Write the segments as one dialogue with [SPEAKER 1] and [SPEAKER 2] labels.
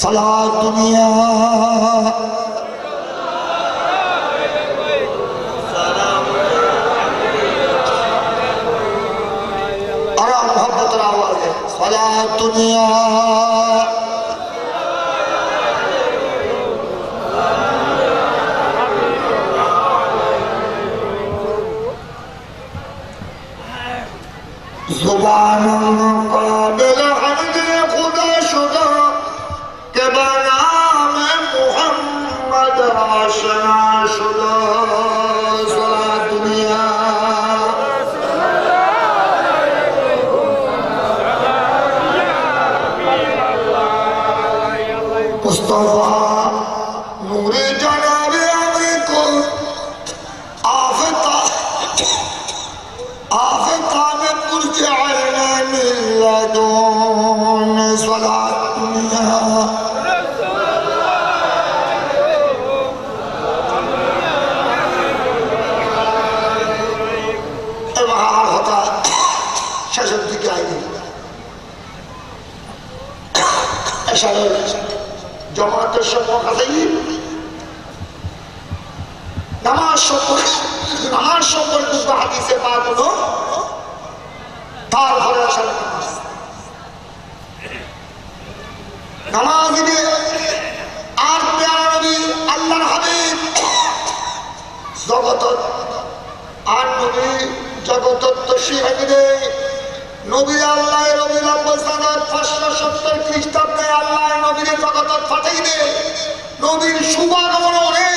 [SPEAKER 1] সালাত দুনিয়া আর মোহাম্মতের আওয়াজে সালাত দুনিয়া जुबान काबिल हम्द खुदा शुदा के बनाम मोहम्मद आशना शुदा सारा दुनिया मुस्तफा नूरे जनाबे अमर को आफताब पुरजअलना मिन लदुन सलात दुनिया এবার হঠাৎ শেষের দিকে আইনি এশারের জমাতের সময় কাছেই নামাজ সম্পর্কিত হাদিসে পাক হলো তার ঘরে আসার নামাজ দিবে আর প্যারা নবী আল্লাহর হাবিব জগত আর নবী জগত তশরিফ দিবে নবী আল্লাহ রবিউল আউয়াল সনত 570 খ্রিস্টাব্দে আল্লাহ নবীর জগত পাঠিয়ে দেয় নবীর শুভাগমনে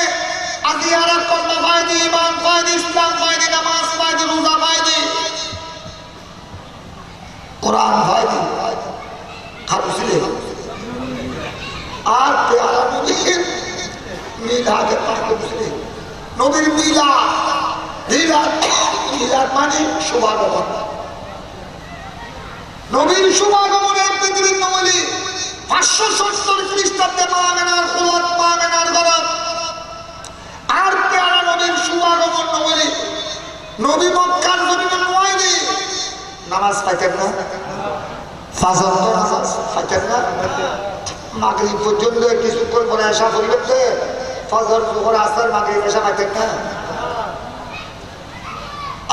[SPEAKER 1] আজিয়ারা কলমা ফায়দি ইমান ফায়দি ইসলাম ফায়দি নামাজ ফায়দি রোজা ফায়দি কোরআন ফায়দি খাবুসিলে আর পেয়ারা নবীর মিলাদে পাক বুঝলে নবীর মিলাদ মানে শুভাগমন নবীর শুভাগমনের পৃথিবীর নবী 570 খ্রিস্টাব্দে মামেনার খুলত মামেনার গরব আর পেয়ারা নবীর শুভাগমন নবী মক্কার জমিনে নয়নি নামাজ পাইতেন না ফাজর তো নামাজ পাইতেন না মাগরিব পর্যন্ত কিছুক্ষণ পরে আসা পরিবর্তে ফজর জোহর আসর মাগরিব এসা পাইতেন না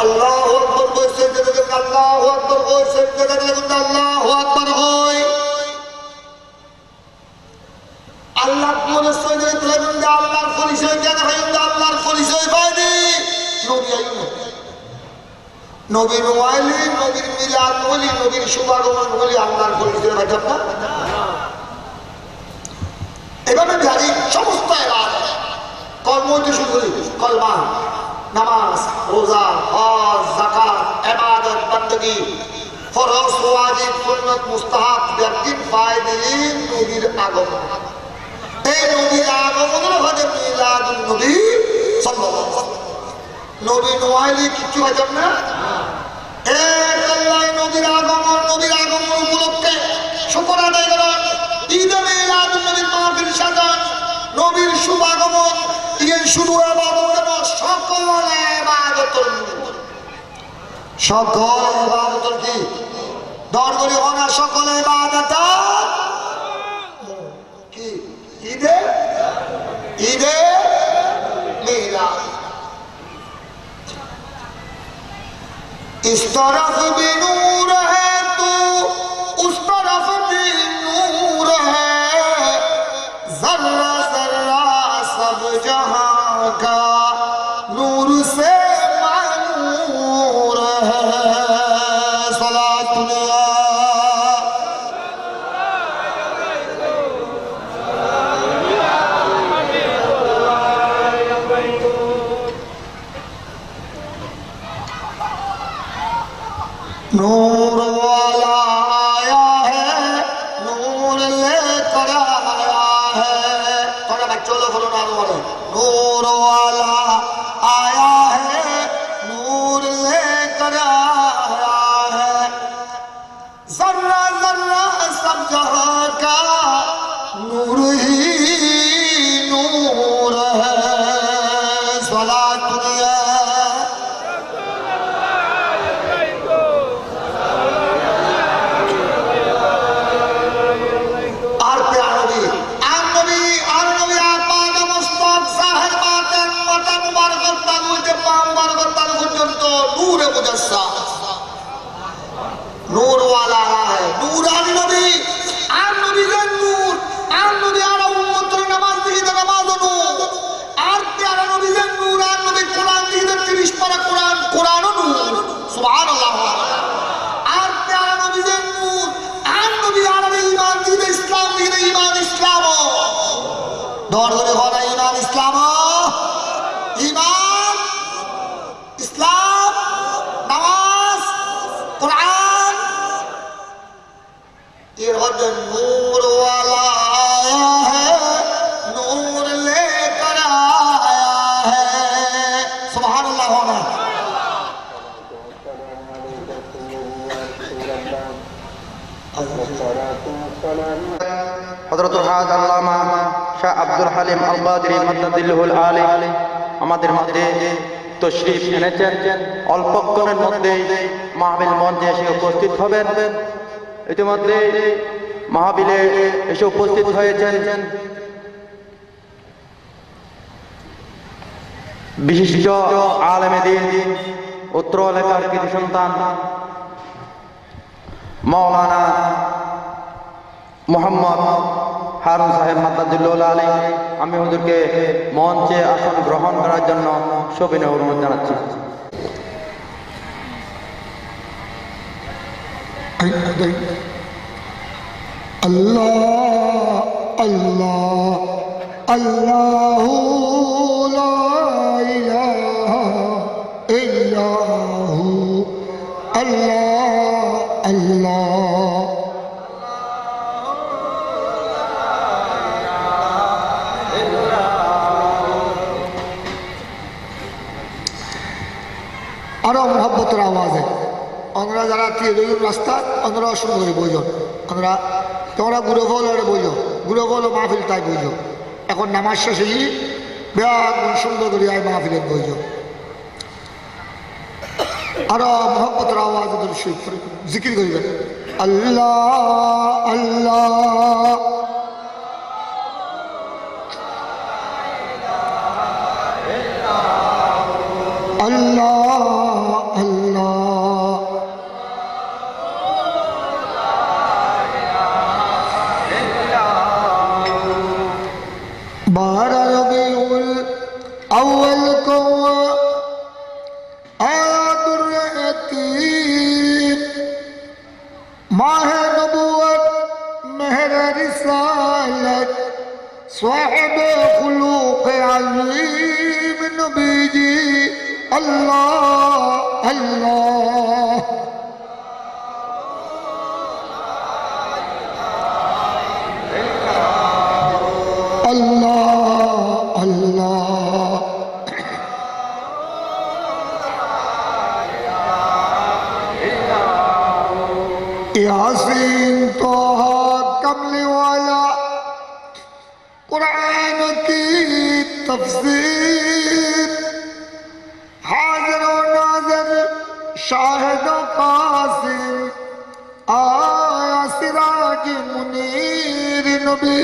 [SPEAKER 1] আল্লাহু আকবার বলতে দেখেন আল্লাহু আকবার বলতে দেখেন আল্লাহু আকবার হয় আল্লাহ কোন সৈয়দ দেখেন আল্লাহর পরিচয় কেন হয় আল্লাহর পরিচয় পাইনি নবী আইন নবীর ওয়ালি নবীর মিলাদ ওলি নবীর শুভাগমন ওলি আল্লাহর পরিচয় পাইতাম না এভাবে বিহারি সমস্ত ইবাদত কর্ম হইতে শুরু করি কলমা নামাজ রোজা হজ যাকাত ইবাদত বندگی ফরজ ওয়াজিব সুন্নাত মুস্তাহাব ব্যক্তির ফায়দিন নবীর আগমন এই নবীর আগমনের হতে মিলাদুন নবী সাল্লাল্লাহু আলাইহি ওয়াসাল্লাম নবী নওয়ালি কিছু হইতাম না এক আল্লাহ নবীর আগমন উপলক্ষে শুকর আদায় করেন ঈদে মিলাদুন নবীর মাহফিল সাজান নবীর শুভাগমন ইয়ে শুরু ইবাদত সকল ইবাদতের কি দরগরি হনা সকল ইবাদত কি ঈদে মিলাদ इस तरफ भी नूर है तो उस तरफ भी नूर है जर्रा जर्रा सब जहां का नूर से मानूर है सलातुल्लाह नूर वाला आया है नूर लेकर आया है थोड़ा बच्चों लोग बोलो ना नूर वाला आया है नूर लेकर आया है जर्रा जर्रा सब जहां का नूर ही नूर है सलातुल्लाह मुजस्सम नूर वाला है नूरानी नबी আর নবীদের নূর আর নবী আর উম্মতের নামাজ দিতে নামাজ নূর আর প্যারা নবীদের নূর আর নবী কোরআন দিতে 30 পারা কোরআন কোরআনও নূর সুবহানাল্লাহ আর প্যারা নবীদের নূর আর নবী আর ঈমান দিতে ইসলাম দিতে ঈমান ইসলাম দর ধরে হলো ঈমান ইসলাম ঈমান ইসলাম নামাজ কোরআন ये वजन नूर वाला आया है नूर लेकर आया है सुभान अल्लाह होना
[SPEAKER 2] হযরতুল হাজ আল্লামা শাহ আব্দুল হালিম আল কাদেরী মাদ্দাদিল্লাহুল আলী আমাদের মধ্যে তশরিফ এনেছেন অল্পক্ষণের মধ্যেই মাহফিল মঞ্চে এসে উপস্থিত হবেন ইতিমধ্যে মাহফিলে এসে উপস্থিত হয়েছেন বিশিষ্ট আলেমে দ্বীন উত্তর এলাকার কৃতি সন্তান মাওলানা মোহাম্মদ হারুন সাহেব মাদ্দাদিল্লাহুল আলী আমি হুজুরকে মঞ্চে আসন গ্রহণ করার জন্য সবিনয় অনুরোধ জানাচ্ছি
[SPEAKER 3] Allah Allah Allahu la ilaha illahu Allah Allah আরো মোহব্বতের আওয়াজে আমরা যারা রাস্তা আমরা শুরু করে বইল আমরা তোমরা গুরু ফল বইল গুরু ফল মাহফিল তাই বইল এখন নামাজ শেষে ব্যাগ সুন্দর করে আয় মাহফিলের বইল আরো মোহব্বতের আওয়াজ জিকির করিবেন আল্লাহ আল্লাহ Allah Allah बारह रबीउल अव्वल को आयातुर रहतीन माह नबुवत मेहर रिसालत साहिब खुलूक अज़ीम नबी जी अल्लाह अल्लाह अल्लाह अल्लाह यासीन तोहा कमली वाला कुरान की तफसीर हाजिर नाज़र शाहिद कासिर आया सिराज मुनीर नबी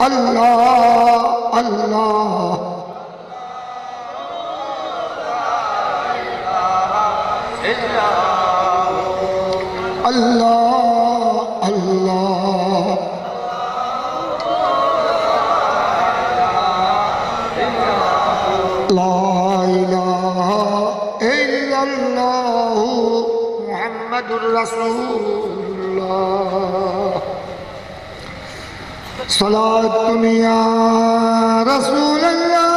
[SPEAKER 3] अल्लाह अल्लाह अल्लाह अल्लाह ला इलाहा इल्लल्लाह मुहम्मदुर रसूलुल्लाह सलातुन या रसूलल्लाह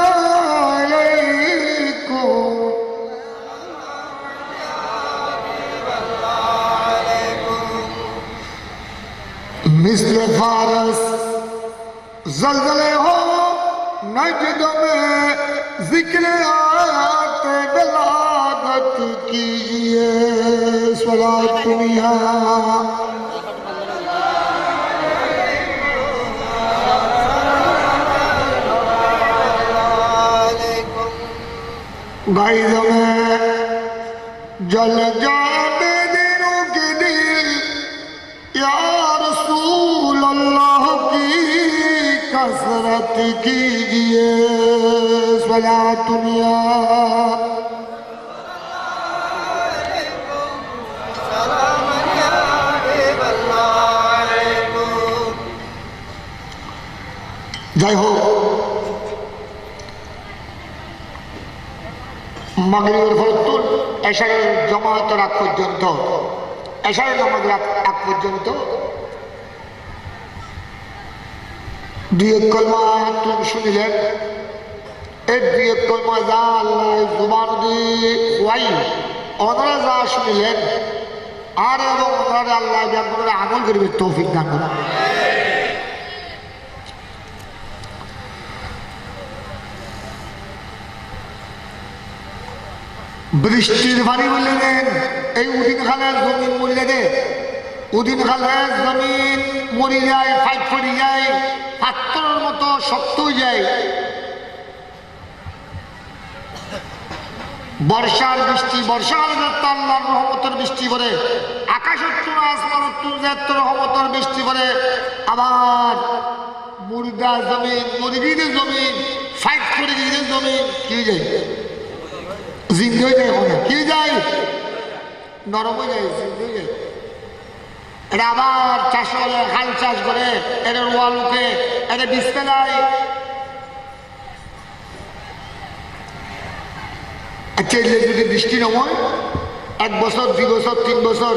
[SPEAKER 3] अलैकुम मिस्ल फारस ज़लज़ले हो नजद में जिक्र आयात बिलादत कीजिए सलातुन या गाइज़ में जल जाने दिनों के दिल या रसूल अल्लाह की कसरत कीजिए सलातुन या যাই হোক, মাগরিবের ফরতুন এশারের জমায়েতের আগ পর্যন্ত, এশারের নামাজের আগ পর্যন্ত দুই এক কলমা তুমি শুনিলেন। এই দুই এক কলমা যা আল্লাহ জুবান দিয়ে ওয়াই ওনারা যা শুনিলেন আর এবং ওনারা আল্লাহ আপনারা আমল করবে তৌফিক দান করেন। বৃষ্টির পানি বললে দেন, এই উদিন খালের জমিন মরিলে দে, উদিন খালের জমিন মরি যায়, ফাইট পড়ে যায়, পাথরের মতো শক্ত হয়ে যায়। বর্ষার বৃষ্টি, বর্ষার আল্লাহর রহমতের বৃষ্টি করে, আকাশের তুলা আসমানের তুলা রহমতের বৃষ্টি করে। আবার মুর্দা জমিন, মুরগির জমিন, ফাইট করে গিয়ে জমিন কি যায়, জিন্দে হয়ে যায়, ওখানে কি যায়, নরম হয়ে যায়, জিন্দে হয়ে যায়। এটা আবার চাষ করে, হাল চাষ করে, এটা রোয়া লুকে, এটা বীজ ফেলায়। আচ্ছা, যদি বৃষ্টি নময়, 1 বছর 2 বছর 3 বছর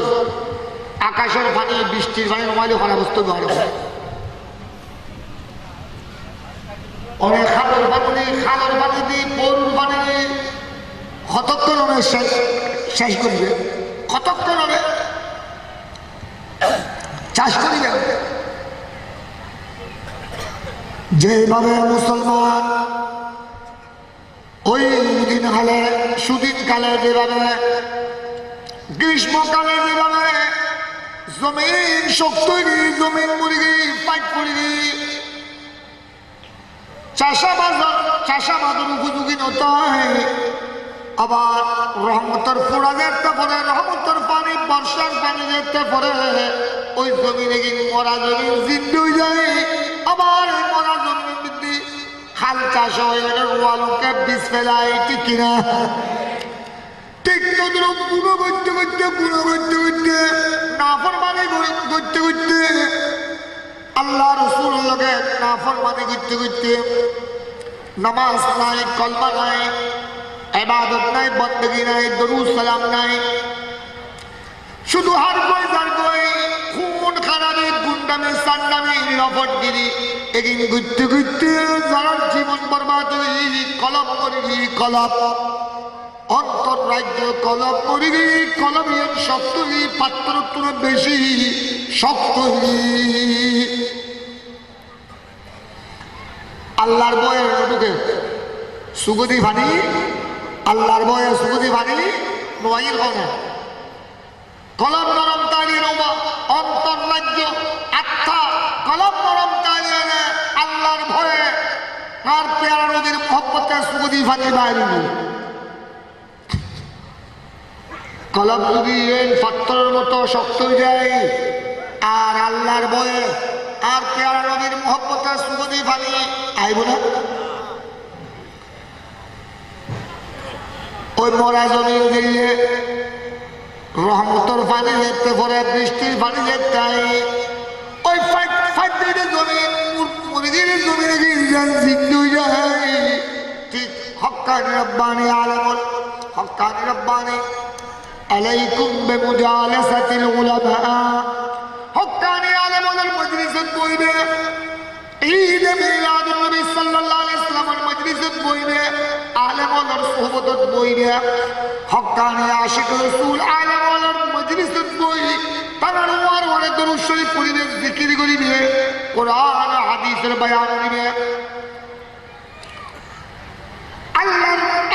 [SPEAKER 3] আকাশের পানি, বৃষ্টির পানি নমাইলে খারাপ বস্তু ব্যবহার করে। অনেক খালের পানি দিই, বরুর পানি দিই, কতক্ষণ অনেক শেষ করিবে, কতক্ষণ হবে চাষ করিবে। যেভাবে মুসলমান ওই দিন কালে, সুদিন কালে যেভাবে, গ্রীষ্মকালে যেভাবে জমিন শক্ত, জমিন মুরগি পাইট মুরগি চাষাবাদের উপযোগী নয়। আবার রহমতের ফোড়া যেতে পরে, রহমতের পানি, বর্ষার পানি যেতে পরে ওই জমিনে কিন্তু মরা জমিন জিন্দু হয়ে যায়। আবার এই মরা জমিন বৃদ্ধি খাল চাষ হয়, রোয়ালুকে বীজ ফেলায়, ঠিক কিনা? ঠিক তদ্রুপ গুঁড়ো করতে করতে নাফরমানি করতে করতে, আল্লাহ রাসূলুল্লাহকে নাফরমানি করতে করতে, নামাজ নাই, কলমা নাই, ইবাদত নাই, বندگی নাই, দরুদ সালাম নাই, শুধু হার কই খুন খারাপি, গুন্ডামি, সান্ডামি, লফটগিরি, এগিন ঘুরতে ঘুরতে যার জীবন বরবাদ হই, কলম করি কলম, অন্তর রাজ্য কলম করি, কলমিয়ান শক্ত হই, পাত্র তুলে বেশি শক্ত হই। আল্লাহর বয়ের ঢুকে সুগতি ভানি, আল্লাহর বয়ে সুগতি ভানি নোয়াইয়ের কথা, কলম নরম তাড়িয়ে নেবা, অন্তর রাজ্য আত্মা কলম নরম তাড়িয়ে নে, আল্লাহর ভয়ে আর পেয়ারা নদীর মহব্বতে সুগতি ভানি বাইরে। কলম যদি পাথরের মতো শক্ত হয়ে যায়, আর আল্লাহর ভয়ে আর পেয়ারা নদীর মহব্বতে সুগতি ভানি আইব না। ওই মরা জমি দিলে রহমতের পানি যেতে পরে, বৃষ্টির পানি যেতে ওই জমিন মুরগির জমিনে জিন্দু যায়। ঠিক হক্কানি রব্বানি আলামুল হক্কানি রব্বানি আলাইকুম বিমুজালাসাতিল উলামা, হক্কানি আলামুল মজলিসত বইবে, ঈদ মিলাদুন নবী সাল্লাল্লাহু আলাইহি ওয়াসাল্লামের মজলিসত বইবে, আলেমদের সোহবতত বইবে, হক্কানি আশিক রাসূল আলেমদের মজলিসত বই, তারা ওয়ার ওয়ারে দরুদ শরীফ পড়িবে, জিকির করিবে, কোরআন হাদিসের বয়ান দিবে,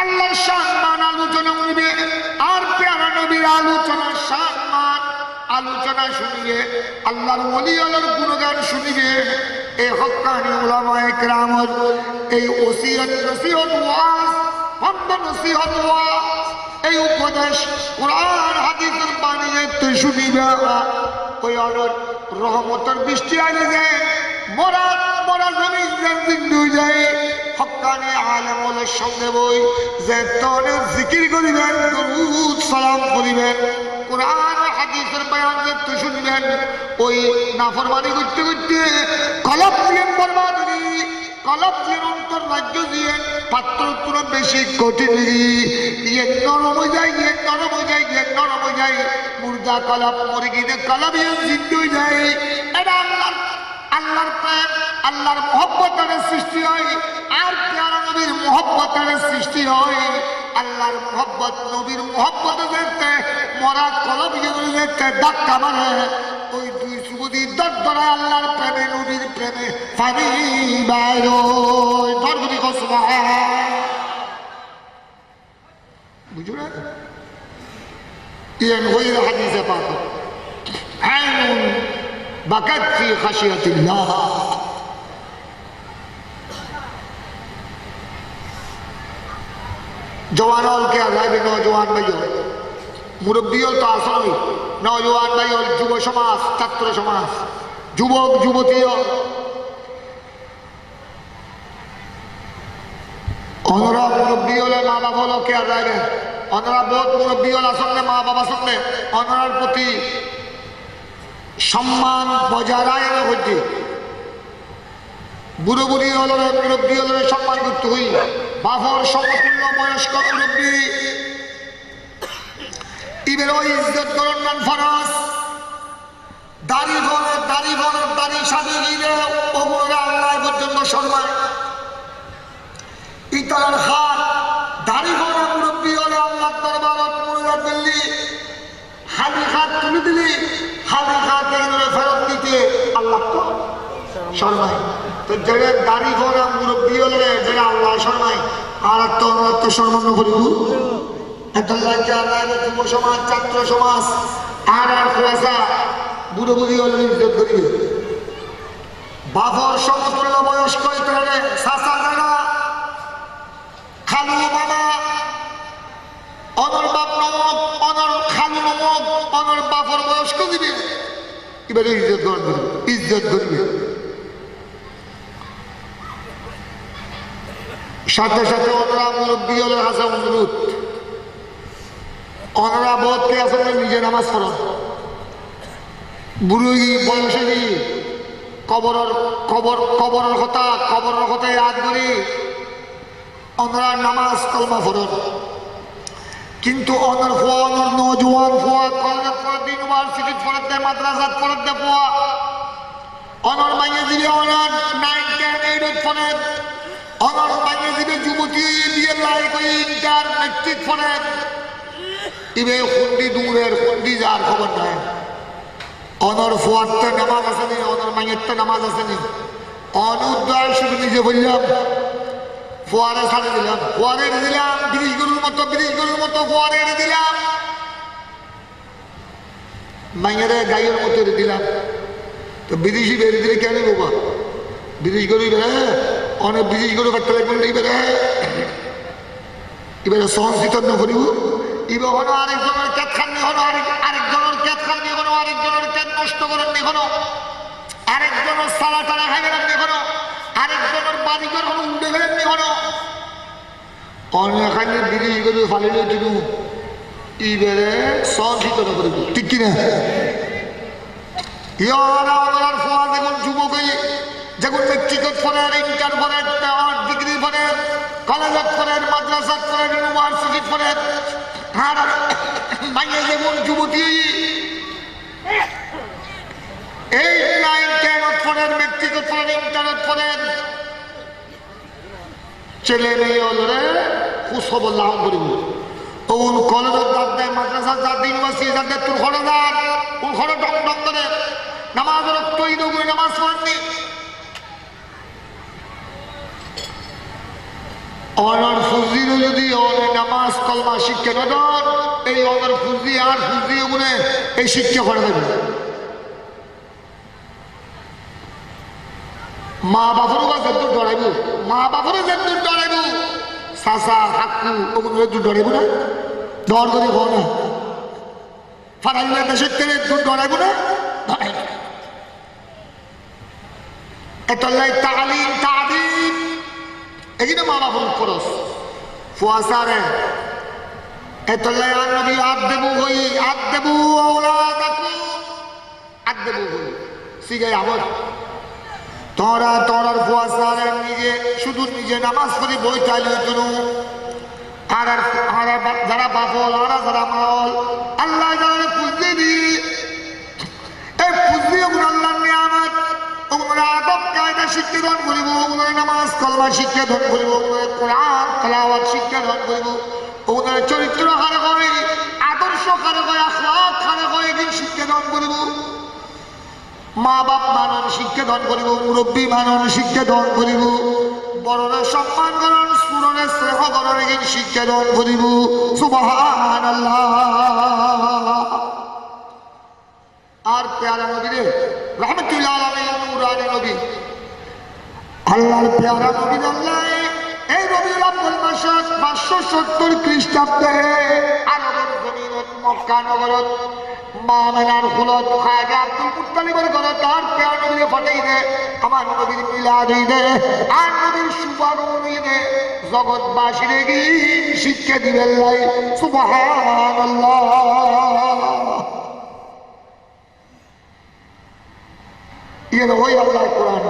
[SPEAKER 3] আল্লাহর সম্মান আলোচনা করিবে, আর প্যারা নবীর আলোচনা সম্মান আলোচনা শুনিবে, আল্লাহর ওলিয়ার গুণগান শুনিবে। এই হক্কানি উলামায়ে কেরামের এই ওসিয়ত নসিহত ওয়াজ, হম্দ নসিহত ওয়াজ, এই উপদেশ কোরআন হাদিসের বাণীতে তুই শুনিবে। ওই অনর রহমতের বৃষ্টি আইলে যায়, মরা জমিন জিন্দু যায়। হক্কানি আলেমের সঙ্গে বই যে তরে জিকির করিবেন, দরুদ সালাম করিবেন, কোরআন হাদিসের বয়ান তুই শুনবেন। ওই নাফরমানি করতে করতে কলম দিয়ে বরবাদ, কলব দিয়ে অন্তর রাজ্য দিয়ে পাত্র উত্তর বেশি কঠিন ইয়ে নরম হয়ে যায় ইয়ে নরম হয়ে যায় ইয়ে নরম হয়ে যায় মুর্দা কলব মুরগিতে কলব ইয়ে জিন্দু হয়ে যায় এটা আল্লাহর প্রেম আল্লাহর মহব্বতের সৃষ্টি হয় আর প্যারা নবীর মহব্বতের সৃষ্টি হয় আল্লাহর মহব্বত নবীর মহব্বত দেখতে মরা কলব যেগুলো দেখতে ধাক্কা মারে ওই দুই যুবতী দরদরা আল্লাহর প্রেমে নবীর প্রেমে পানি বাইর ধর্মী কসবা বুঝো না ইয়েন হইর হাদিসে পাক আইনুন বাকাত ফি খাশিয়াতিল্লাহ जवानों के अल्लाह भी नौजवान भाइयों मुरब्बियों तो आसानी नौजवान भाइयों युव समाज छात्र समाज যুবক যুবতীও অনরা মুরব্বী হলে মা বাবা হলো কে যাবে অনরা বহুত মুরব্বী হল আসলে মা বাবা সামনে অনরার প্রতি সম্মান বজায় রাখা হচ্ছে বুড়ো বুড়ি হল মুরব্বী হলে সম্মান করতে হই বাফর সমতুল্য বয়স্ক মুরব্বী ইবের ইজ্জত করণ ফরজ দাড়ি ঘরের দাড়ি সাথে গিয়ে ওপরে আল্লাহ পর্যন্ত সম্মান ইতার হাত দাড়ি ঘরের মুরব্বী হলে আল্লাহ দরবারত মুরব্বী দিল্লি হালি হাত তুলে দিলি হালি হাত ফেরত দিতে আল্লাহ তো শর্মায় তো যারা দাড়ি ঘোরা মুরব্বী হলে যারা আল্লাহ শর্মায় আর তো সম্মান করিব যুব সমাজ ছাত্র সমাজ আর খোলাসা বুড়ো বুড়ি হলে ইজ্জত করিবে বাফর সমতুল্য বয়স্ক হলে চাচা যারা খালু বাবা অনর বাপ নমক অনর খালু নমক অনর বাপর বয়স্ক দিবে এবারে ইজ্জত করবে সাথে সাথে ওনারা মুরব্বী হলে হাসা অনুরোধ ওনারা বোধকে আসলে নিজে নামাজ পড়েন বুড়ি বয়সে কবরের কথা ইয়াদ করি ওনারা নামাজ কলমা পড়েন কিন্তু অনর ফুয়া অনর নজওয়ান ফুয়া কলেজ পড়ে ইউনিভার্সিটি পড়ে দেয় মাদ্রাসাত পড়ে দেয় ফুয়া অনর মাইয়ে দিলে অনর 9, 10, 8 পড়ে অনর মাইয়ে দিলে যুবতী দিয়ে লাইক ইন্টার মেট্রিক পড়ে ইবে খুন্ডি দূরের খুন্ডি যার খবর নাই অনর ফুয়ারতে নামাজ আসেনি অনর মাইয়েরতে নামাজ আসেনি অনুদ্দয় শুধু নিজে বললাম ফোয়ারে ছাড়ে দিলাম ফোয়ারে দিলাম ব্রিজ গরুর মতো ফোয়ারে দিলাম মাইয়ারে গাইয়ের মতো দিলাম তো বিদেশি বেড়ে দিলে কেন বাবা ব্রিজ গরু বেড়ে অনেক ব্রিজ গরু কাটতে লাগবে বেড়ে এবারে সহনশীত করিব ইবে হলো আরেকজনের ক্যাত খাননি হলো আরেকজনের ক্যাত খাননি হলো আরেকজনের ক্যাত নষ্ট করেন নি হলো আরেকজনের সালা টালা খাইবেন নি হলো আরেকজনের বাড়িঘর হলো উঠে গেলেন নি হলো অনেক ব্রিজ গরু ফালিলে দিনু ইবেরে সহনশীত করিব ঠিক কিনা ইয়ার ফোয়া দেখুন যুবক যেমন মেট্রিকত পড়েন ইন্টার পড়েন ডিগ্রি পড়েন কলেজত পড়েন মাদ্রাসাত পড়েন ইউনিভার্সিটি পড়েন আর মাইয়ে যেমন যুবতী 8, 9, 10 পড়েন মেট্রিকত পড়েন ইন্টারত পড়েন ছেলে মেয়ে হলে কুসবর লাভ করিব ওন কলেজত যার দেয় মাদ্রাসাত যার দেয় ইউনিভার্সিটি যার দেয় তোর ঘরে যার ওর ঘরে ডং ডং করে নামাজ রক্ত ঈদ করে নামাজ পড়েননি অনর ফুজিরও যদি নামাজ কলমা শিক্ষা না দেন এই অনর ফুজি আর ফুজি গুনে এই শিক্ষা করে দেবে মা বাপরও যেত ডরাইব মা বাপরও যেত ডরাইব চাচা কাকু ওগুলো একটু ডরাইব না ডর করে হো না ফারাইলে দেশের থেকে একটু ডরাইব না এটাই তালিম তালিম এখানে মা বাপর খরচ ফুয়াশারে এতলাই আর নবী আদ দেবু আওলাদাকু আদ দেবু হই সিগাই আমর তোরা তোরার ফুয়াশারে নিজে শুধু নিজে নামাজ পড়ি বই চাইলে তুনু আর যারা বাপল আর যারা মাল আল্লাহ যারা পুজলি এই পুজলি ওগুলো আল্লাহ নিয়ামত ওগুলো আদব কায়দা শিক্ষা দান করিব ওগুলো নামাজ কলমা শিক্ষা দান করিব ওগুলো কোরআন তেলাওয়াত শিক্ষা দান করিব ওগুলো চরিত্র হারে করে আদর্শ হারে করে আখলাক হারে করে এদিন শিক্ষা দান করিব মা বাপ মানন শিক্ষা দান করিব মুরব্বী মানন শিক্ষা দান করিব বড়রা সম্মান করেন সুরনে স্নেহ করেন এদিন শিক্ষা দান করিব সুবহানাল্লাহ। আর প্যারা নবী রে রহমতুল্লাহ আলাইহি নূরানি নবী আল্লাহর প্যারা নবী আল্লাহ এই রবিউল আউয়াল মাসে 570 খ্রিস্টাব্দে আরবের জমিনত মক্কা নগরত মা মেনার খুলত খাজা আব্দুল মুত্তালিবের ঘরে তার প্যারা নবীকে ফাটাই দে আমার নবীর মিলাদ দে আর নবীর শুভাগমন দে জগৎবাসীর কি শিক্ষা দিবেন লাই সুবহানাল্লাহ। ইয়ে ওই আল্লাহ কোরআন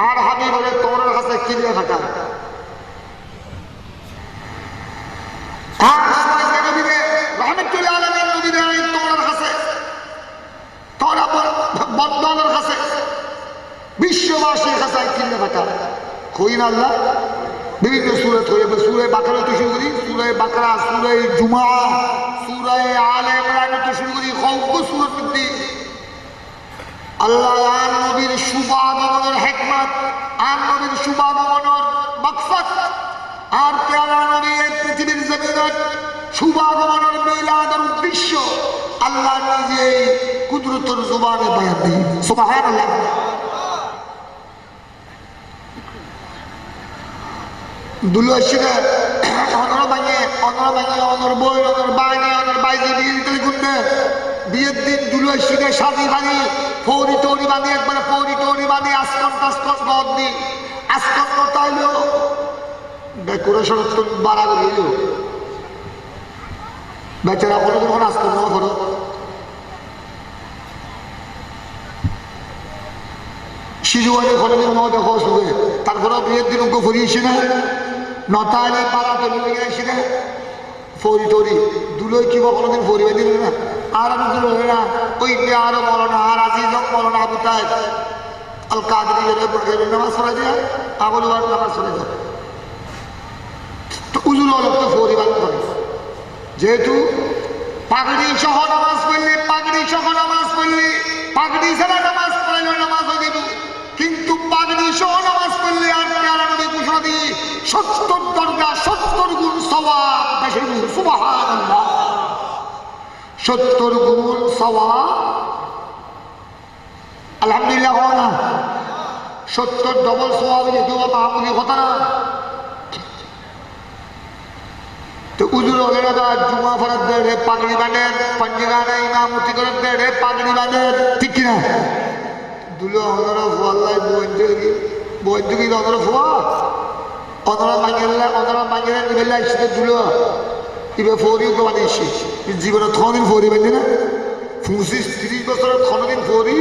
[SPEAKER 3] আর হাবিব বলে তোর কাছে কিনে থাকা আর সবাইকে নবীরে রহমতুল্লাহ আলামিন নবীরে তোর কাছে তোরা বন্ধনের কাছে বিশ্ববাসীর কাছে কিনে থাকা কই না আল্লাহ বিভিন্ন সূরা হয়ে সূরা বাকারা তো শুরু করি সূরা বাকারা সূরা জুমা সূরা আলে ইমরান তো শুরু করি কত সূরা মধ্যে আল্লাহ আর নবীর শুভাগমনের হিকমত আর নবীর শুভাগমনের মাকসাদ আর প্যারা নবী এই পৃথিবীর জমিনের শুভাগমনের মিলাদের উদ্দেশ্য আল্লাহ নিজে কুদরতের জবানে বয়ান দিই সুবহানাল্লাহ। দুলশিরা অনর ভাঙে অনর বই অনর বাইনে অনর বাইজি বিল গুন্ডে বিয়ের দিন দুলশিরা শাদি ভাঙি ফৌরি তৌরি বাঁধি একবারে ফৌরি তৌরি বাঁধি আস্তন টাস্তন গদ দি আস্তন তাইলো ডেকোরেশন তো বাড়া করিল বেচারা কোনো যখন আস্তন না করো শিশুয়ারে কোনোদিন মো দেখো শুনে তারপরে বিয়ের দিন ওকে ফুরিয়েছি না নতাইলে পাড়া তৈরি হয়ে গেছি না ফৌরি তৌরি দুলোই কি কোনোদিন ফৌরি বেঁধে দিল না আর আমি দুলো হয় না ওই আরো বলো না আর আজিজ বলো না আবু তাই আল কাদরি নামাজ পড়া যায় আবুল নামাজ পড়ে যায় তো উজুর লোক তো ফৌরি বাদ করে যেহেতু পাগড়ি সহ নামাজ পড়লে পাগড়ি সহ নামাজ পড়লে পাগড়ি ছাড়া নামাজ পড়লে নামাজ হয়ে যেত কিন্তু পাগড়ি সহ নামাজ পড়লে আর প্যারা নবী ঘোষণা দিয়ে 70 দরজা 70 গুণ সওয়াব বেশি সুবহানাল্লাহ 70 গুণ সওয়াব আলহামদুলিল্লাহ হয় না 70 ডবল সওয়াব যেহেতু মাহমুদি কথা না তো উজুর হলে না জুমা ফরাত দেড়ে পাগড়ি বাঁধেন পঞ্জিগানে ইমামতি করে দেড়ে পাগড়ি বাঁধেন ঠিক কিনা দুলো অনরা ফুয়াল্লাই বৈদ্যুকি অনরা ফুয়া অনরা মাঙ্গেলে নিবেলা এসে দুলো ইবে ফৌরিও কে বানিয়েছি জীবনে থদিন ফৌরি বাঁধি না 25-30 বছরের থদিন ফৌরি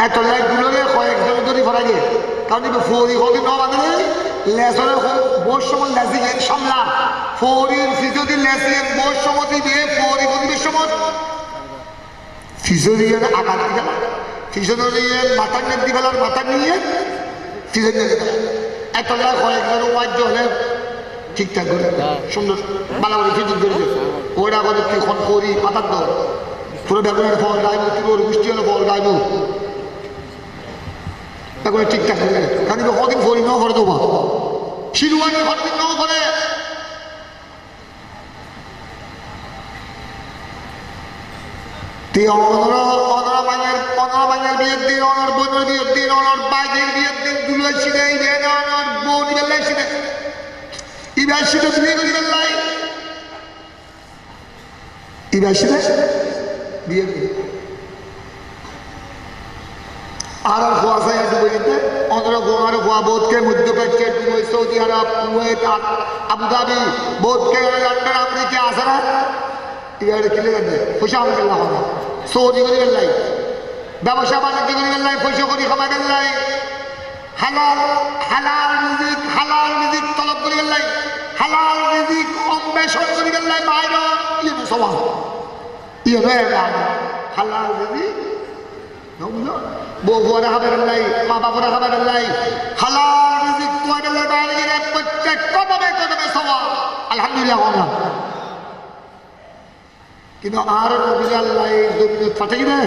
[SPEAKER 3] এত লাই দুলোরে কয়েকজন ধরে ফরা গে কারণ ইবে ফৌরি কদিন ন বাঁধলে লেসরে বহু সময় লেসিলেন সামলা ফৌরির ফিজদি লেসিলেন বহু সময় দিয়ে ফৌরি গতিবের সময় ফিজদিয়ে আঘাত দিয়ে গেল ফিজদিয়ে মাথা নিয়ে দিয়ে গেল মাথা নিয়ে ফিজদি দিয়ে গেল এত লাই কয়েকজন ওয়াজ্য হলে ঠিকঠাক করে সুন্দর ভালো করে ফিজদি করে ওইটা করে কি খন ফৌরি মাথার দাও পুরো বেগুনের ফল গাইব তুলোর বৃষ্টি হলে ফল গাইব এখন ঠিকঠাক করে কারণ কদিন ফরি ন করে দেবো শিরুয়ানি কদিন ন করে বিয়ের দিন অনর বোনের বিয়ের দিন অনর বাইদের বিয়ের দিন দুলো ছিনে অনর বোন বেলায় ছিনে ইবার ছিনে বিয়ে করি বেলায় ইবার ছিনে বিয়ে আর খোয়া চাই দুবাইতে অন্ধ্র গোয়ার খোয়া বোধকে মধ্যপ্রাচ্যের Dubai Saudi Arab Kuwait Abu Dhabi বোধকে London America আসে না ইয়ারে কিলে গেছে খুশি আমাকে হবে সৌদি করে গেলাই ব্যবসা বাণিজ্য করে গেলাই, পয়সা করি খাবার গেলাই, হালাল হালাল রিজিক তলব করে গেলাই, হালাল রিজিক অন্বেষণ করে গেলাই, বাইরে ইয়ে সমান ইয়ে হালাল রিজিক বউ বউরা খাবার গেলাই, মা বাবারা খাবার গেলাই, হালাল রিজিক তোমার গেলাই, বাইরে গেলে প্রত্যেক কদমে কদমে সমান আলহামদুলিল্লাহ। কিন্তু আর নবী আল্লাহ এই জমিনে পাঠাই না,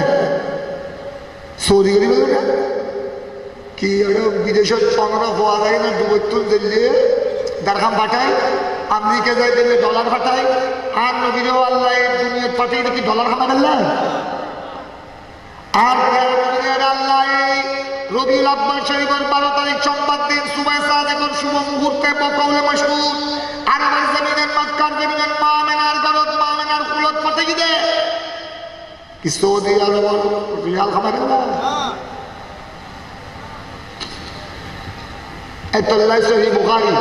[SPEAKER 3] সৌদি করি বলে না কি বিদেশের 15 হওয়া যায় না, দুবত্তর দিল্লি দারখাম পাঠায়, আমেরিকা যায় দিল্লি ডলার পাঠায়, আর নবীরাও আল্লাহ এই দুনিয়া পাঠাই নাকি ডলার খাবার আল্লাহ। আর আল্লাহ এই রবিউল আব্বাল শরীফের 12 তারিখ সোমবার দিন সুবাহ এখন শুভ মুহূর্তে বকৌলে মশহুর আর আমার জমিনের মক্কার জমিনের মা মেনার গরত মা মেনার কুলত পাঠাই দে কি সৌদি আরব রিয়াল খাবার আল্লাহ। এতলাই সহি বুখারী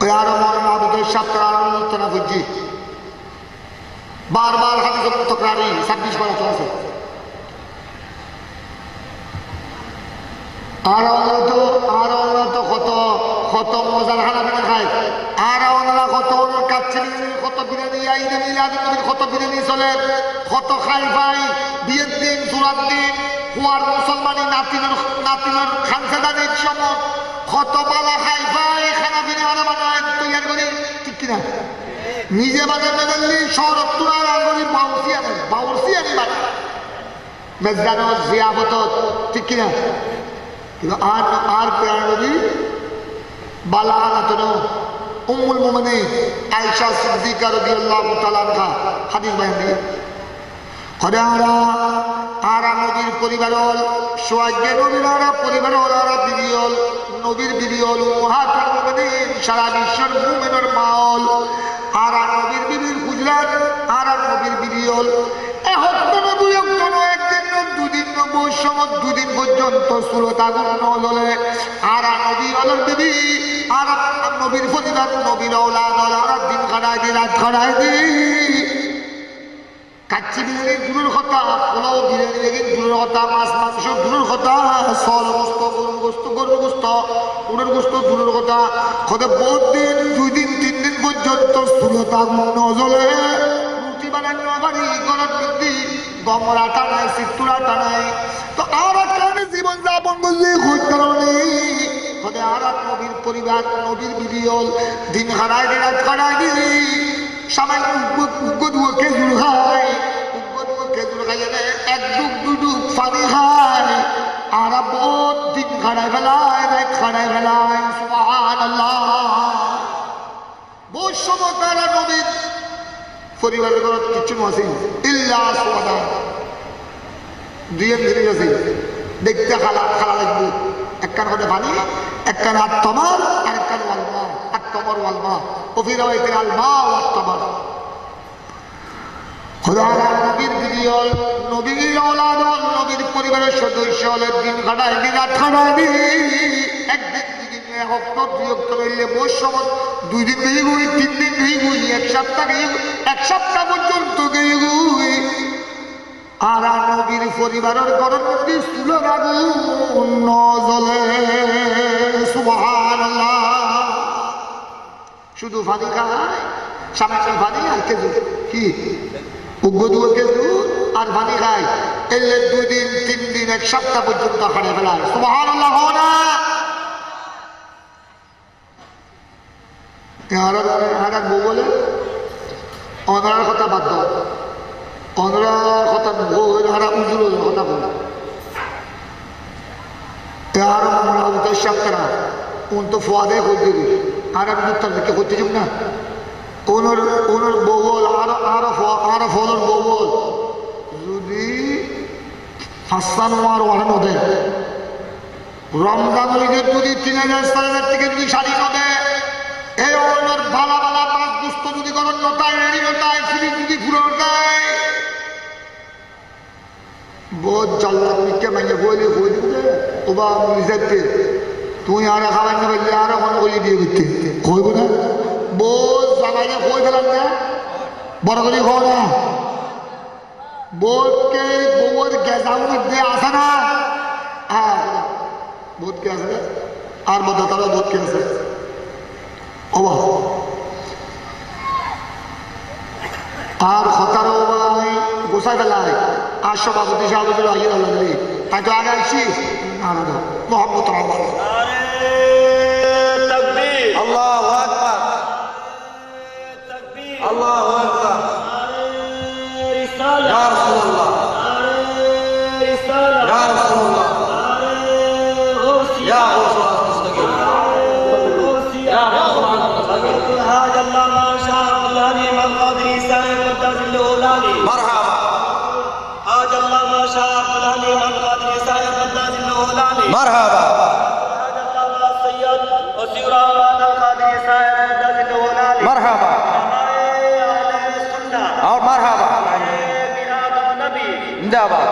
[SPEAKER 3] ওই আরো মৌলানা আবুল সাত্তার আলোচনা বুঝছি বারবার হাদিসের তকরারি 26 বার আছে। আর ওনারা তো কত মজার খানা পিনা খায়, আর ওনারা কত কাচ্চি কত বিরিয়ানি আইনে মিলাদের নবীর কত বিরিয়ানি চলে, কত খাই ভাই বিয়ের দিন জোড়ার দিন হুয়ার মুসলমানি নাতিনের খানসাদানির সময় কত বালা খাই ভাই খানা পিনা আনা বানায় তৈরি করি, ঠিক কিনা নিজে বাজার মেজাল্লি শহর তুলার আনবি বাউসি আনি বানায় মেজদানো জিয়াবত, ঠিক কিনা। কিন্তু আর প্রাণ নবী বালা আনাতন উম্মুল মুমিনিন আয়েশা সিদ্দিকা রাদিয়াল্লাহু তাআলা আনহা হাদিস বয়ান দিয়ে আরা নবীর পরিবার হল সোয়াজ্ঞে নবীর আরা পরিবার হল আরা বিবি হল নবীর বিবি হল উম্মাহাতুল মুমিনিন সারা বিশ্বের মুমিনের মা হল আরা নবীর বিবির হুজরাত আরা নবীর বিবি হল দুদিন বৈষম্য দুদিন পর্যন্ত সুরত আগুন নলে আরা নবী হলের বিবি আর নবীর পরিবার নবীর ওলাদ আর দিন খাড়াই দি রাত খাড়াই দি কাচ্চি বিরিয়ানি দূরের কথা, পোলাও বিরিয়ানি লেগে দূরের কথা, মাছ মাংস দূরের কথা, সল গোস্ত গরুর গোস্ত উড়ের গোস্ত দূরের কথা, খোদে বহুত দিন 2 দিন 3 দিন পর্যন্ত সুরত আগুন নজলে রুটি বানানো বাড়ি গরম বৃদ্ধি গমরা টানায় সিটুরা টানায় তো আর কারণে জীবন যাপন করলে খুঁজ কারণে খোদে আর নবীর পরিবার নবীর বিবি হল দিন হারায় দি রাত হারায় দি সামান্য উগ্র খেজুর খায় খেজুর খাইয়ে এক ডুব দুডুব পানি খায় আর বহুত দিন খাড়ায় ফেলায় রাত খাড়ায় ফেলায় সুবহানাল্লাহ। বহুত সময় তারা নবীর পরিবারের ঘর কিছু আছে ইল্লা সুবহান 2 জিনিস আছে দেখতে খালা লাগবে, একখান হতে পানি একখান আত্মমার আর একখান ওয়ালমা আত্মমার ওয়ালমা ওফির রাওয়াইতে আলমা ওয়াত্তমার খোদারা নবীর বিবি হল নবীর ওলাদ হল নবীর পরিবারের সদস্য হলের দিন খাটায় দিন রাত খাটায় দিন একদিন 2 দিন হপ্তাহ 2 হপ্তাহ মিললে বস সময় 2 দিন গিয়ে গুই 3 দিন গিয়ে গুই 1 সপ্তাহ গিয়ে 1 সপ্তাহ পর্যন্ত গিয়ে গুই আর নবীর পরিবারের ঘরের মধ্যে চুলোর আগুন নজলে সুবহানাল্লাহ। শুধু পানি খায় সামান্য পানি আর খেজুর কি উগ্র খেজুর আর পানি খায় এলে 2 দিন 3 দিন 1 সপ্তাহ পর্যন্ত হারিয়ে ফেলায় সুবহানাল্লাহ। না আর বউ বলে অনার কথা বাদ দাও, অনরা কথা হারা উজুর কথা বলে আর আমরা উদ্দেশ্য করা উন তো ফোয়াদে হয়ে দিবি আর আমি উত্তর দিকে করতে যাব না ওনার বউল আর ফলর বউল যদি হাসান আর ওয়ারেন ওদের রমজান ঈদের যদি 3000-4000 থেকে যদি শাড়ি নদে এই ওনার ভালা ভালা মাছ দুস্থ যদি করেন নতায় রেডি নতায় ফিরি যদি ফুরো নতায় বহুত জাল্লা মিকে মাইনে বইলে বই দিতে ওবা নিজেতে তুই আর খাবার না বললে আর মনে করি বিয়ে করতে হইব না বহুত জামাইলে হয়ে গেলাম না বড় করে হো না বোধকে গোবর গ্যাসার মধ্যে আসে না হ্যাঁ বোধকে আছে আর মধ্যে তারা বোধকে আছে অবা আর হতারো গোসাই ফেলায় আর সভাপতি সভাপতি আহিয়ে আল্লাহ দিলি তাই তো আগে আসছি না না মোহাম্মদ
[SPEAKER 2] আল্লাহু আকবার আল্লাহু আকবার ইয়া রাসূলুল্লাহ ইয়া রাসূলুল্লাহ ইয়া রাসূলুল্লাহ ইয়া রাসূলুল্লাহ
[SPEAKER 4] هذا الله ما شاء الله نعم القادر سائر التزل الأولاني
[SPEAKER 2] মারহাবা
[SPEAKER 4] هذا الله ما شاء الله نعم القادر سائر التزل الأولاني
[SPEAKER 2] মারহাবা
[SPEAKER 4] هذا الله ما سيد وسيرا على القادر سائر التزل الأولاني
[SPEAKER 2] মারহাবা
[SPEAKER 4] हमारे अहले सुन्नह
[SPEAKER 2] और মারহাবা
[SPEAKER 4] मिलाद नबी
[SPEAKER 2] জিন্দাবাদ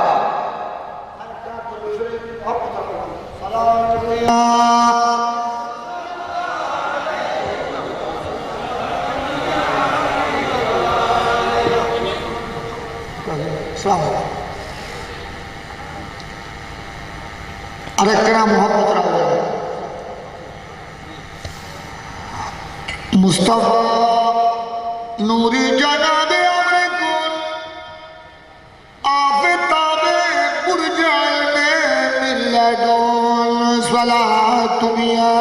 [SPEAKER 3] আরেকটা নাম মোহাম্মদ রাওয়াল মুস্তাফা নূরি জানাবে আমরে কুন আফতাবে পুরজাল মে মিলাদুন সালাতুনিয়া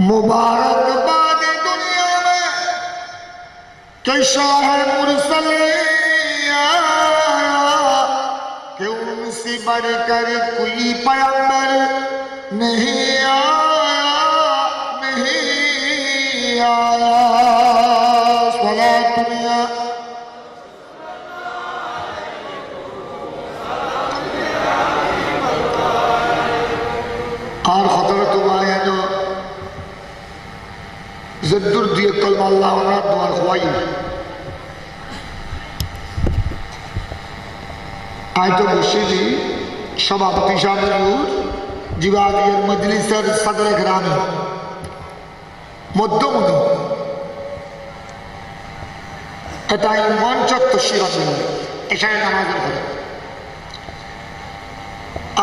[SPEAKER 3] मुबारकबाद दुनिया में कैसा है मुरसलिया कि उनसे बढ़कर कोई पैगंबर नहीं आया सलात दुनिया और खतर तुम आए तो जद्दुर दिए कलमा अल्लाह द्वार खुआई आज तो मुर्शिदी सभापति शाहरुर जीवादियर मजलिसर सदर ग्रामी मध्यमनी এটাই মঞ্চত্ব শিরানি এখানে নামাজের ঘরে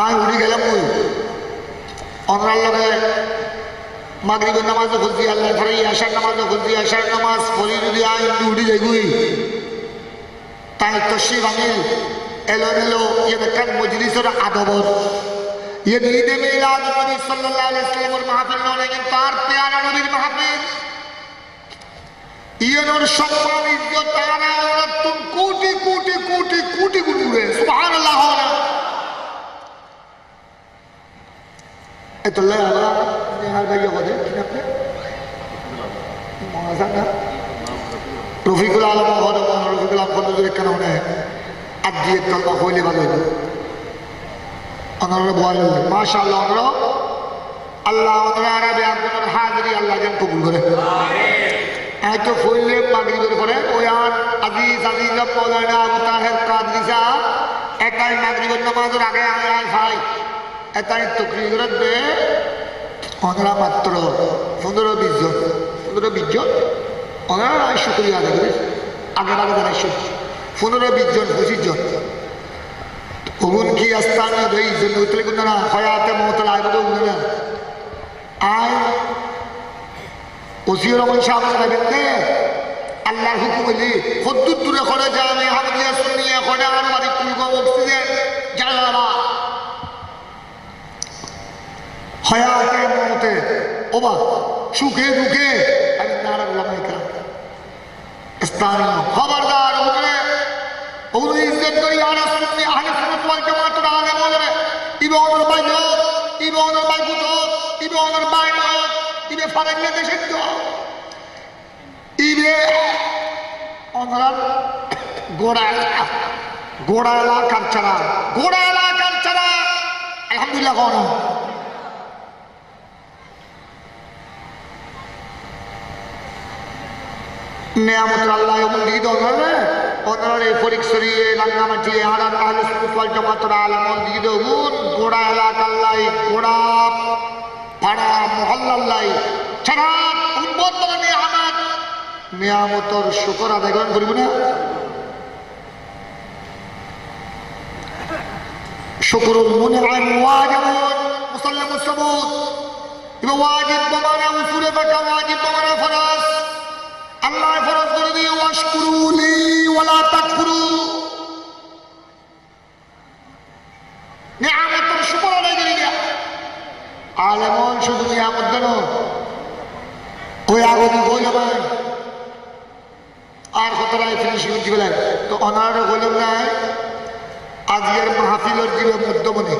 [SPEAKER 3] আমি উঠে গেলাম ওই অনরার লগে মাগরিবের নামাজও খুঁজছি আল্লাহ ফরে আশার নামাজও খুঁজছি আশার নামাজ পড়ি যদি আই উঠে যাইগুই তাই তশরিফ আনিল এলোমেলো ইয়ে দেখেন মজলিসের আদবর ইয়ে ঈদে মিলাদ নবী সাল্লাল্লাহু আলাইহি ওয়াসাল্লামের মাহফিল নয় কিন্তু তার প্যারা নবীর মাহফিল ইয়ের সম্মান ইজ্জত তারা তুম কোটি কোটি কোটি কোটি গুণে সুবহানাল্লাহ এত লাগা নেহার ভাইয়া বলে কি আপনি মহাজানা রফিকুল আলম হলো রফিকুল আলম বলে কেন মনে আদিয়ে কলমা হইলে ভালো হইল ওনারা বলে মাশাআল্লাহ ওনারা আল্লাহ ওনারা আরবে আপনার হাজিরি আল্লাহ যেন কবুল করে আমিন তো ফুললে মাগরিবের পরে ওই আর আজিজ আজিজ মৌলানা আবু তাহের কাদরি সাহেব একাই মাগরিবের নামাজের আগে আয় ভাই এটাই তকরির দে ওনারা মাত্র 15-20 জন 15-20 জন ওনারা শুক্রিয়া আদায় করে আগে যারা 15-20 জন 25 জন ওগুন কি আস্তানা দেই জন্য উতলে গুণ না হয়াতে মওতল আয় বলে উঠে না আয় ওসির রহমান সাহেব দেখতে আল্লাহর হুকুম হইলে হদ্দুর দূরে করে যা আমি হামদিয়া সুন্নিয়া করে আর বাড়ি কুলগো অক্সিজেন জ্বালাবা হয়াতে মওতে ওবা সুখে দুঃখে আমি নারা উলামায়ে কেরাম স্থানীয় খবরদার ওগুলো ইজ্জত করি আহলে সুন্নাত ওয়াল জামাতের আলেম বলে ইবনের বাইয়ত ইবনের বাইগুত ইবনের বাইয়ত ইবে ফারাঙ্গে দেশের তো ইবে ওনার গোড়া এলাকার ছাড়া আলহামদুলিল্লাহ কোন নিয়ামত আল্লাহ এমন দিকে দরকারে ওনার এই ফরিকসরি রাঙ্গামাটি আড়ার আহলে সুন্নাত ওয়াল জামাতের আলেম দিকে গুণ গোড়া এলাকা আল্লাহ গোড়া পাড়া মহল্লাল্লাই সারা উম্মত নিয়ামতর শুকর আদায় গ্রহণ করিব না শুকরুল মুনআম ওয়াজিবুন মুসাল্লামুস সাবুত ইবা ওয়াজিব বমানা উসুলে ফাকা ওয়াজিব বমানা ফরজ আল্লাহ ফরজ করে দিয়ে ওয়াশকুরু লি ওয়ালা তাকফুরু নিয়ামতের শুকর আদায় করি না আলেমন শুধু নিয়ামত দেন ওই আগদি কইলাম আর কতটাই ফিনিশিং দিবেন তো অনারে কইলাম না আজকের মাহফিলের দিল মধ্যমণি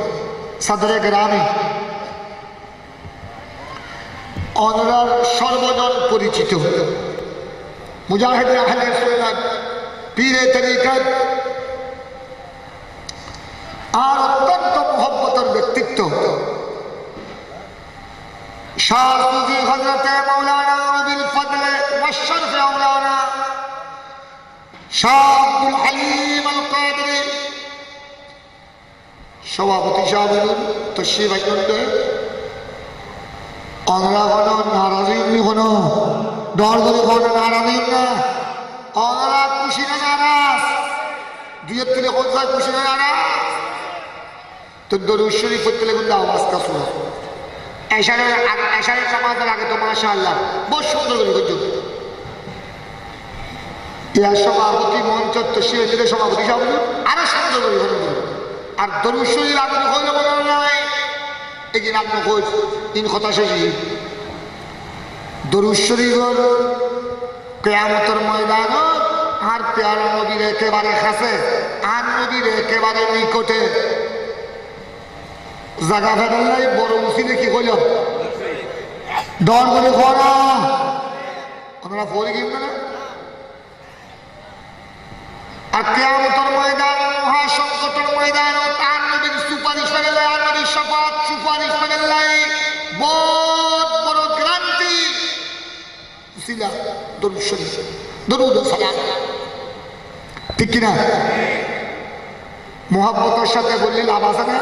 [SPEAKER 3] সাদরে গ্রামে অনরার সর্বজন পরিচিত মুজাহিদ আহলে সুন্নাত পীরে তরিকত আর অত্যন্ত মহব্বতের ব্যক্তিত্ব শাহ সুফি হযরতে মাওলানা বিল ফজল ওয়া শরফ মাওলানা শাহ আব্দুল হালিম আল কাদরি সভাপতি সাহেব তশরিফ আনতে অনরা কোনো নারাজি কোনো ডর করে কোনো নারাজি না অনরা খুশি না নারাজ দুয়ের থেকে কোথায় খুশি না নারাজ তো দরুদ শরীফ পড়তে কিন্তু আওয়াজটা শোনো এশারের নামাজের আগে তো মাশাআল্লাহ বহু সুন্দর করে করছো ইয়া সভাপতি মঞ্চ তশরিফ দিলে সভাপতি সাহেব আরো সুন্দর করে করবে আর দরুদ শরীফ আগে হইলে বলা নাই এই যে আপনি কই তিন কথা শেষই দরুদ শরীফ কিয়ামতের ময়দান আর পেয়ারা নবীর একেবারে কাছে আর নবীর একেবারে নিকটে জায়গা ফেলেন নাই বড় উচিলে কি কইল ডর করে ঘরা আপনারা পড়ে গিয়ে না আর কিয়ামতের ময়দান মহাসংকটের ময়দান তার নবীর সুপারিশ পেলেন আর নবীর শফাত সুপারিশ পেলেন বহুত বড় গ্রান্তি উসিলা দরুদ শরীফ দরুদ ও সালাম ঠিক কিনা মোহাব্বতের সাথে বললে লাভ আছে না